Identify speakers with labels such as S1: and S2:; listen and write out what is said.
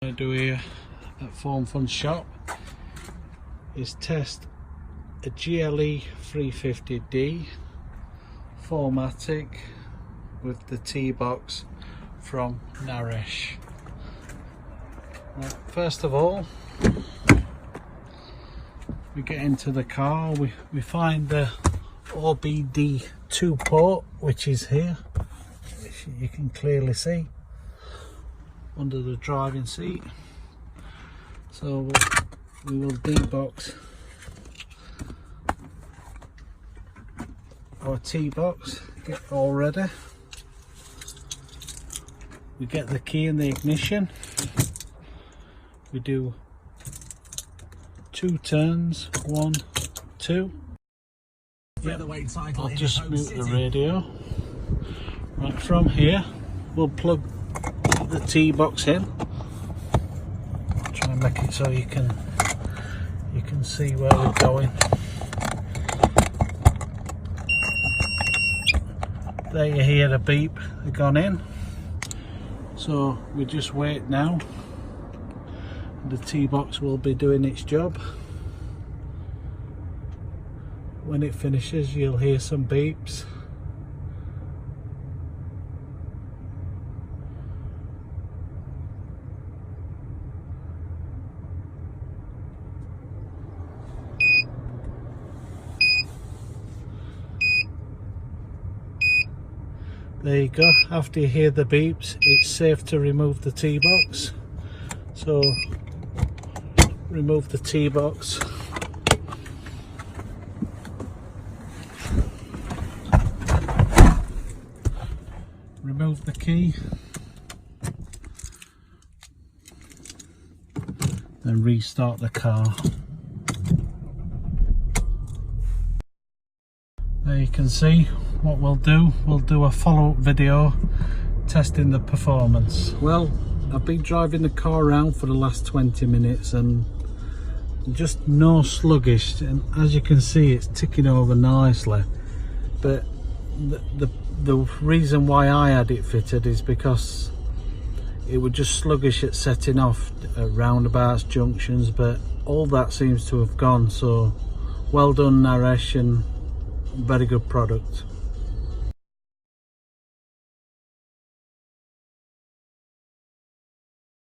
S1: I do here at FoneFunShop is test a GLE 350d 4matic with the T-box from Naresh. Now, first of all, we get into the car, we find the OBD2 port, which is here, which you can clearly see under the driving seat. So we will D-box our T-box, get all ready. We get the key in the ignition. We do 2 turns, 1, 2. Yep. I'll just mute the radio. Right, from here we'll plug the T-box in. Try and make it so you can see where we're going. There you hear the beep, they've gone in. So we just wait now. The T-box will be doing its job. When it finishes, you'll hear some beeps. There you go. After you hear the beeps, it's safe to remove the T-box. So remove the T-box. Remove the key. Then restart the car. There you can see what we'll do a follow-up video testing the performance. Well, I've been driving the car around for the last 20 minutes and just no sluggish, and as you can see it's ticking over nicely, but the reason why I had it fitted is because it was just sluggish at setting off at roundabouts, junctions, but all that seems to have gone. So well done Naresh, and very good product.